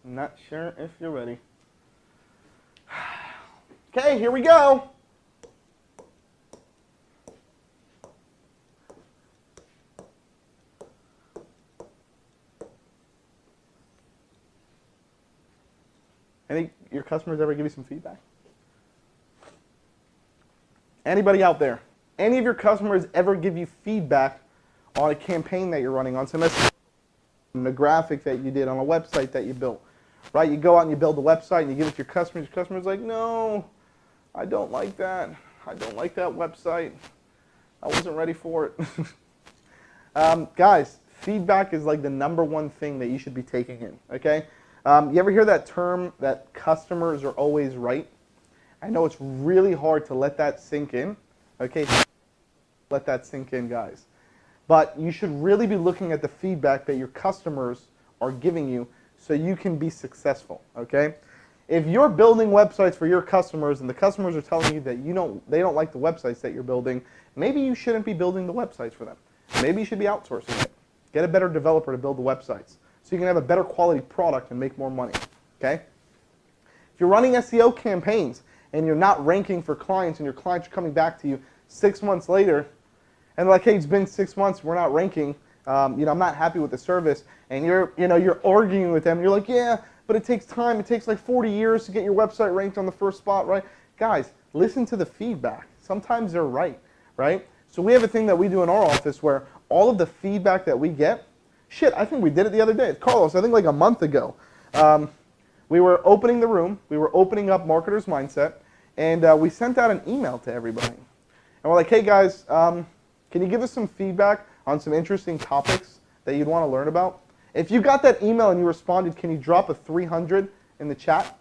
Not sure if you're ready. Okay, here we go. Any your customers ever give you some feedback? Anybody out there? Any of your customers ever give you feedback on a campaign that you're running, on some on a graphic that you did, on a website that you built? Right? You go out and you build a website and you give it to your customers. Your customer's like, no, I don't like that. I don't like that website. I wasn't ready for it. Guys, feedback is like the #1 thing that you should be taking in, okay? You ever hear that term that customers are always right? I know it's really hard to let that sink in, okay? Let that sink in, guys. But you should really be looking at the feedback that your customers are giving you so you can be successful, okay? If you're building websites for your customers and the customers are telling you that they don't like the websites that you're building, maybe you shouldn't be building the websites for them. Maybe you should be outsourcing it. Get a better developer to build the websites so you can have a better quality product and make more money, okay? If you're running SEO campaigns and you're not ranking for clients and your clients are coming back to you 6 months later and they're like, hey, it's been 6 months, we're not ranking, I'm not happy with the service, and you're arguing with them, and you're like, yeah, but it takes time, it takes like 40 years to get your website ranked on the first spot, right? Guys, listen to the feedback. Sometimes they're right? So we have a thing that we do in our office where all of the feedback that we get, I think we did it the other day. It's Carlos, I think like a month ago. We were opening the room, we were opening up Marketer's Mindset, and we sent out an email to everybody. And we're like, hey guys, can you give us some feedback on some interesting topics that you'd want to learn about? If you got that email and you responded, can you drop a 300 in the chat?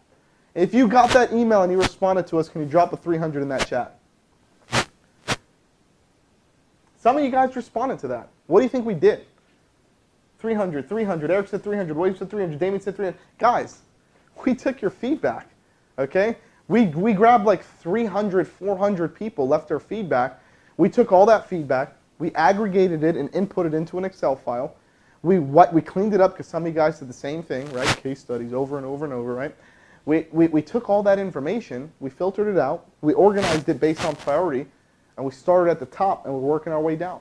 If you got that email and you responded to us, can you drop a 300 in that chat? Some of you guys responded to that. What do you think we did? 300, 300, Eric said 300, William said 300, Damien said 300. Guys, we took your feedback, okay? We grabbed like 300, 400 people left their feedback. We took all that feedback, we aggregated it and input it into an Excel file. We cleaned it up because some of you guys did the same thing, right? Case studies over and over and over, right? We took all that information, we filtered it out, we organized it based on priority, and we started at the top and we're working our way down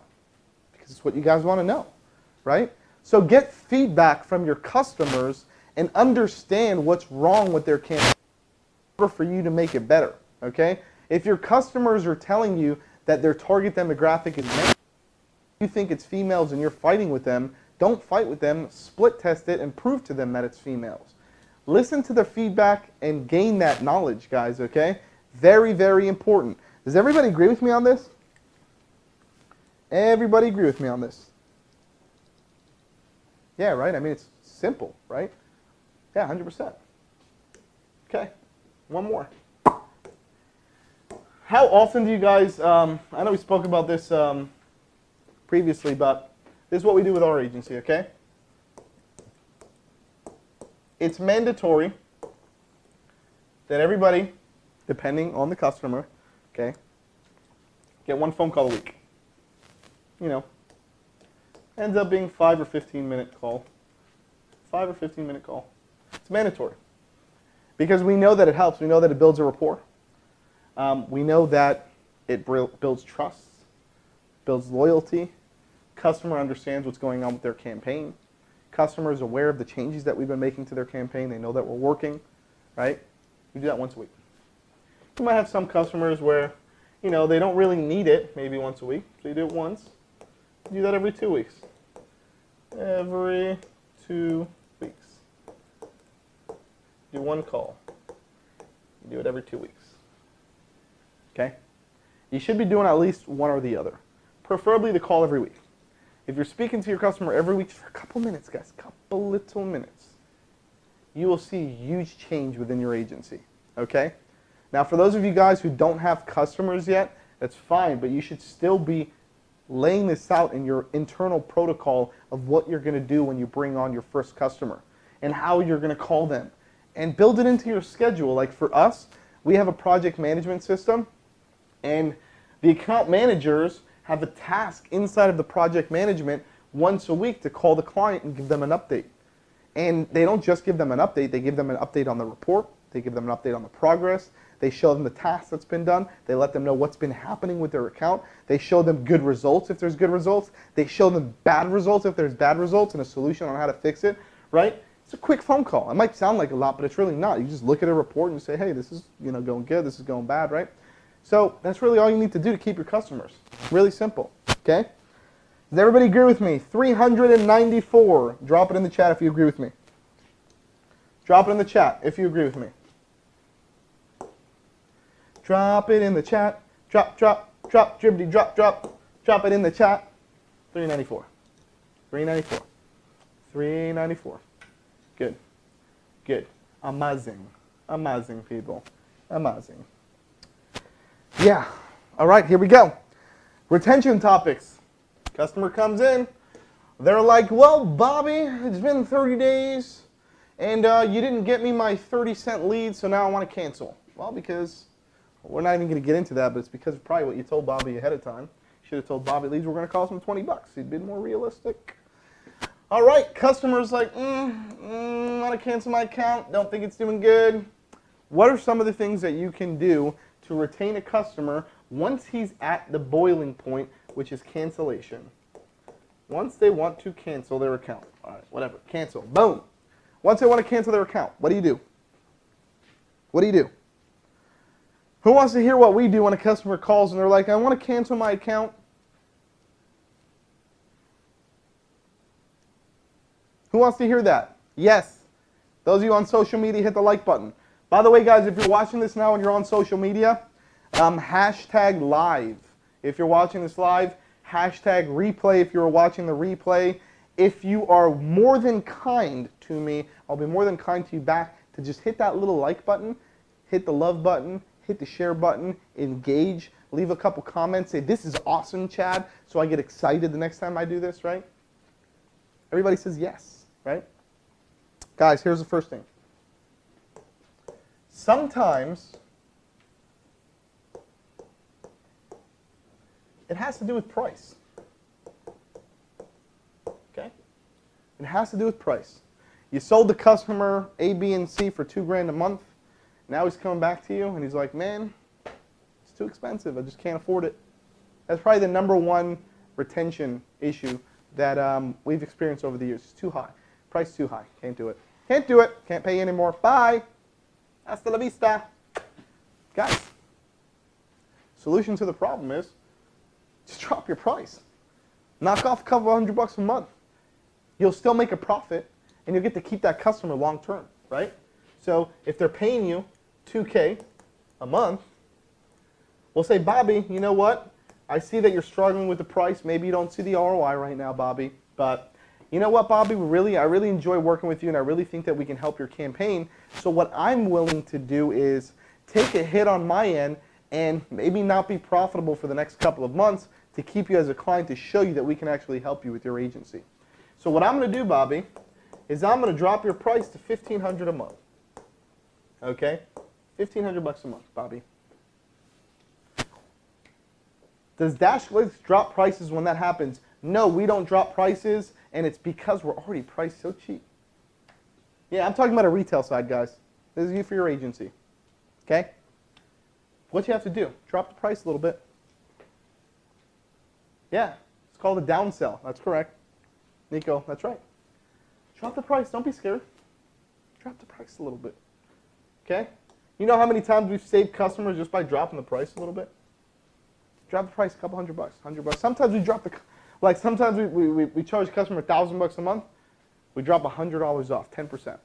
because it's what you guys want to know, right? So get feedback from your customers and understand what's wrong with their campaign for you to make it better, okay? If your customers are telling you that their target demographic is men, you think it's females and you're fighting with them, don't fight with them, split test it and prove to them that it's females. Listen to their feedback and gain that knowledge, guys, okay? Very, very important. Does everybody agree with me on this? Everybody agree with me on this? Yeah, right? I mean, it's simple, right? Yeah, 100%. Okay, one more. How often do you guys, I know we spoke about this previously, but this is what we do with our agency, okay? It's mandatory that everybody, depending on the customer, okay, get one phone call a week. Ends up being 5 or 15-minute call. 5 or 15-minute call. It's mandatory because we know that it helps. We know that it builds a rapport. We know that it builds trust, builds loyalty. Customer understands what's going on with their campaign. Customer is aware of the changes that we've been making to their campaign. They know that we're working, right? We do that once a week. You might have some customers where, they don't really need it maybe once a week. So you do it once. You do that every 2 weeks. Every 2 weeks. Do one call. You do it every 2 weeks. Okay? You should be doing at least one or the other. Preferably the call every week. If you're speaking to your customer every week for a couple minutes, guys, a couple little minutes, you will see huge change within your agency. Okay? Now, for those of you guys who don't have customers yet, that's fine, but you should still be laying this out in your internal protocol of what you're going to do when you bring on your first customer and how you're going to call them. And build it into your schedule. Like for us, we have a project management system, and the account managers have a task inside of the project management once a week to call the client and give them an update. And they don't just give them an update, they give them an update on the report, they give them an update on the progress, they show them the task that's been done, they let them know what's been happening with their account, they show them good results if there's good results, they show them bad results if there's bad results and a solution on how to fix it, right? It's a quick phone call. It might sound like a lot, but it's really not. You just look at a report and you say, hey, this is going good, this is going bad, right? So that's really all you need to do to keep your customers. Really simple, okay? Does everybody agree with me? 394. Drop it in the chat if you agree with me. Drop it in the chat if you agree with me. Drop it in the chat. Drop, dribbity, drop. Drop it in the chat. 394. 394. 394. Good. Good. Amazing. Amazing, people. Amazing. Yeah. All right, here we go. Retention topics. Customer comes in. They're like, well, Bobby, it's been 30 days, and you didn't get me my 30-cent lead, so now I want to cancel. Well, because we're not even going to get into that, but it's because of probably what you told Bobby ahead of time. You should have told Bobby leads were going to cost him $20. He'd been more realistic. All right, customer's like, want to cancel my account, don't think it's doing good. What are some of the things that you can do to retain a customer once he's at the boiling point, which is cancellation? Once they want to cancel their account. All right, whatever, cancel, boom. Once they want to cancel their account, what do you do? What do you do? Who wants to hear what we do when a customer calls and they're like, I want to cancel my account? Who wants to hear that? Yes. Those of you on social media, hit the like button. By the way, guys, if you're watching this now and you're on social media, hashtag live. If you're watching this live, hashtag replay if you're watching the replay. If you are more than kind to me, I'll be more than kind to you back to just hit that little like button, hit the love button, hit the share button, engage, leave a couple comments, say, this is awesome, Chad, so I get excited the next time I do this, right? Everybody says yes, right? Guys, here's the first thing. Sometimes it has to do with price. Okay? It has to do with price. You sold the customer A, B, and C for $2,000 a month. Now he's coming back to you and he's like, man, it's too expensive. I just can't afford it. That's probably the #1 retention issue that we've experienced over the years. It's too high. Price too high. Can't do it. Can't do it. Can't pay anymore. Bye. Hasta la vista. Guys, solution to the problem is just drop your price. Knock off a couple $100 a month. You'll still make a profit, and you'll get to keep that customer long term, right? So if they're paying you $2K a month, we'll say, Bobby, you know what? I see that you're struggling with the price. Maybe you don't see the ROI right now, Bobby. But you know what, Bobby? I really enjoy working with you, and I really think that we can help your campaign. So what I'm willing to do is take a hit on my end and maybe not be profitable for the next couple of months to keep you as a client to show you that we can actually help you with your agency. So what I'm going to do, Bobby, is I'm going to drop your price to $1,500 a month. Okay? $1,500 a month, Bobby. Does DashClicks drop prices when that happens? No, we don't drop prices, and it's because we're already priced so cheap. Yeah, I'm talking about a retail side, guys. This is you for your agency. Okay? What you have to do, drop the price a little bit. Yeah, it's called a downsell. That's correct. Nico, that's right. Drop the price. Don't be scared. Drop the price a little bit. Okay? You know how many times we've saved customers just by dropping the price a little bit? Drop the price a couple $100, $100. Sometimes we drop the, like sometimes we charge a customer $1,000 a month. We drop $100 off, 10%. And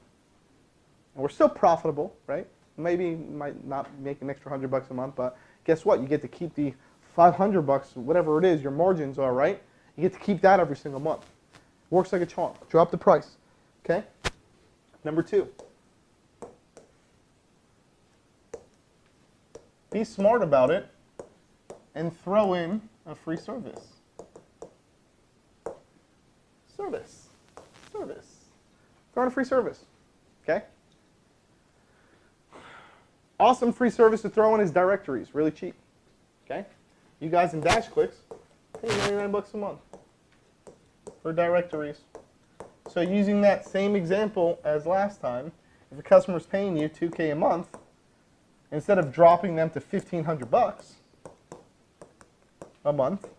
we're still profitable, right? Maybe you might not make an extra $100 a month, but guess what? You get to keep the $500, whatever it is, your margins are, right? You get to keep that every single month. Works like a charm. Drop the price, okay? Number 2. Be smart about it and throw in a free service. Service. Throw in a free service, okay? Awesome free service to throw in is directories, really cheap, okay? You guys in DashClicks pay $99 a month for directories. So So using that same example as last time, if a customer's paying you $2K a month, instead of dropping them to $1,500 a month,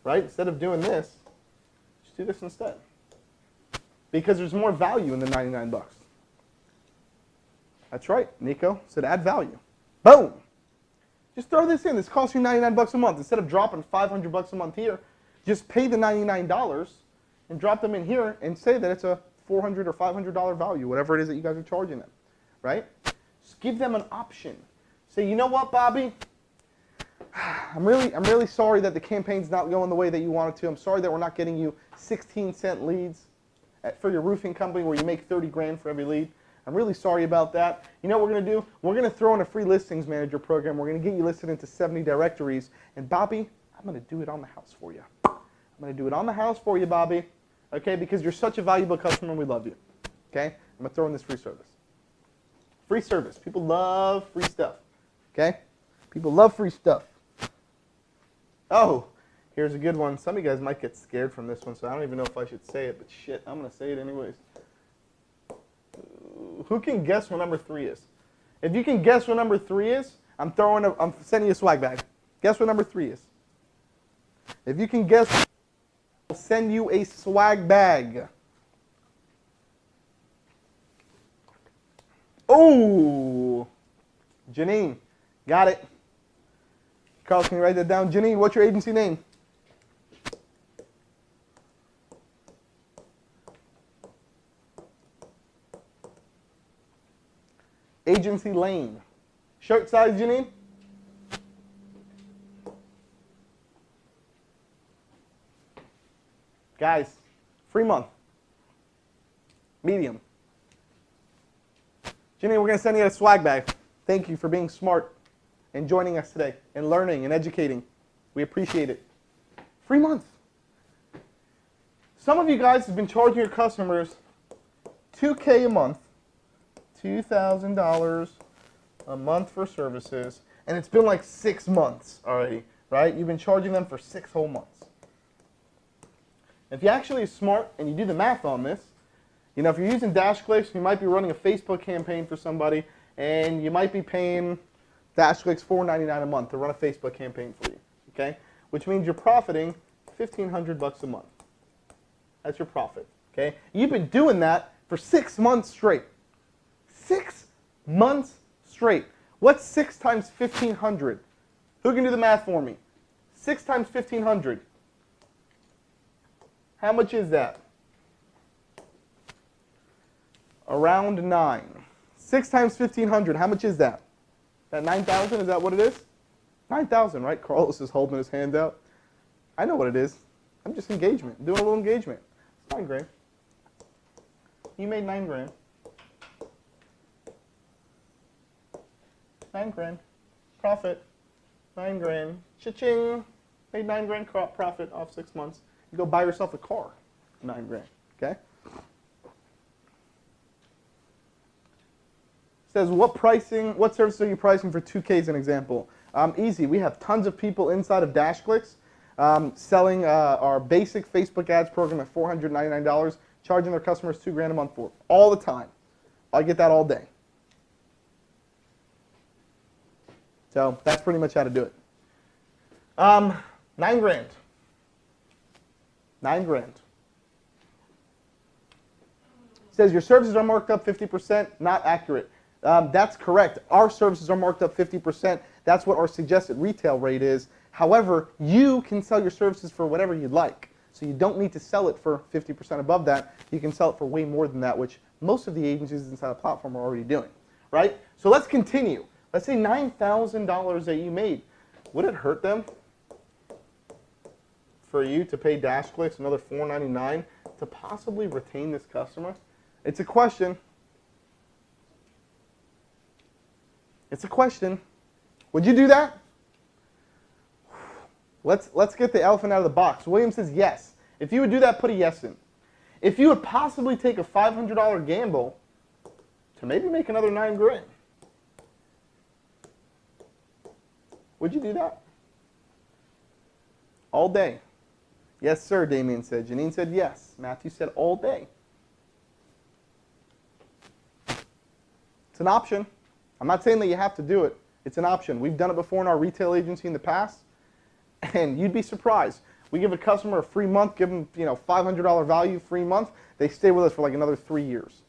right? Instead of doing this, just do this instead. Because there's more value in the 99 bucks. That's right, Nico said add value. Boom! Just throw this in. This costs you 99 bucks a month. Instead of dropping 500 bucks a month here, just pay the $99 and drop them in here and say that it's a $400 or $500 value, whatever it is that you guys are charging them, right? Just give them an option. Say, you know what, Bobby? I'm really sorry that the campaign's not going the way that you want it to. I'm sorry that we're not getting you 16-cent leads for your roofing company where you make 30 grand for every lead. I'm really sorry about that. You know what we're going to do? We're going to throw in a free listings manager program. We're going to get you listed into 70 directories. And Bobby, I'm going to do it on the house for you. I'm going to do it on the house for you, Bobby. Okay, because you're such a valuable customer and we love you. Okay? I'm going to throw in this free service. Free service. People love free stuff. Okay? People love free stuff. Oh, here's a good one. Some of you guys might get scared from this one, so I don't even know if I should say it, but shit, I'm going to say it anyways. Who can guess what number 3 is? If you can guess what number 3 is, I'm sending you a swag bag. Guess what number 3 is? If you can guess, I'll send you a swag bag. Oh, Janine, got it. Carl, can you write that down? Janine, what's your agency name? Agency Lane. Shirt size, Janine? Guys, free month. Medium. Janine, we're going to send you a swag bag. Thank you for being smart and joining us today and learning and educating. We appreciate it. Free month. Some of you guys have been charging your customers $2K a month. $2,000 a month for services, and it's been like 6 months already, right? You've been charging them for 6 whole months. If you're actually smart and you do the math on this, you know, if you're using DashClicks, you might be running a Facebook campaign for somebody, and you might be paying DashClicks $4.99 a month to run a Facebook campaign for you, okay? Which means you're profiting $1,500 a month. That's your profit, okay? You've been doing that for 6 months straight. 6 months straight. What's 6 times 1,500? Who can do the math for me? 6 times 1,500. How much is that? Around 9. 6 times 1,500. How much is that? That 9,000? Is that what it is? 9,000, right? Carlos is holding his hand out. I know what it is. I'm just engagement. I'm doing a little engagement. It's 9 grand. You made 9 grand. 9 grand. Profit. 9 grand. Cha-ching. Made 9 grand profit off 6 months. You go buy yourself a car. 9 grand. Okay? Says, what services are you pricing for 2K as an example? Easy. We have tons of people inside of DashClicks selling our basic Facebook ads program at $499, charging their customers $2 grand a month for it. All the time. I get that all day. So that's pretty much how to do it. 9 grand. 9 grand. Says your services are marked up 50%. Not accurate. That's correct. Our services are marked up 50%. That's what our suggested retail rate is. However, you can sell your services for whatever you'd like. So you don't need to sell it for 50% above that. You can sell it for way more than that, which most of the agencies inside the platform are already doing. Right? So let's continue. Let's say $9,000 that you made. Would it hurt them for you to pay DashClicks another $4.99 to possibly retain this customer? It's a question. It's a question. Would you do that? Let's get the elephant out of the box. William says yes. If you would do that, put a yes in. If you would possibly take a $500 gamble to maybe make another 9 grand, would you do that? All day. Yes, sir, Damien said. Janine said yes. Matthew said all day. It's an option. I'm not saying that you have to do it. It's an option. We've done it before in our retail agency in the past, and you'd be surprised. We give a customer a free month, give them $500 value, free month. They stay with us for like another 3 years.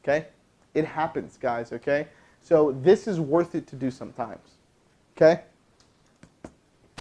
Okay? It happens, guys, okay? So this is worth it to do sometimes. Okay?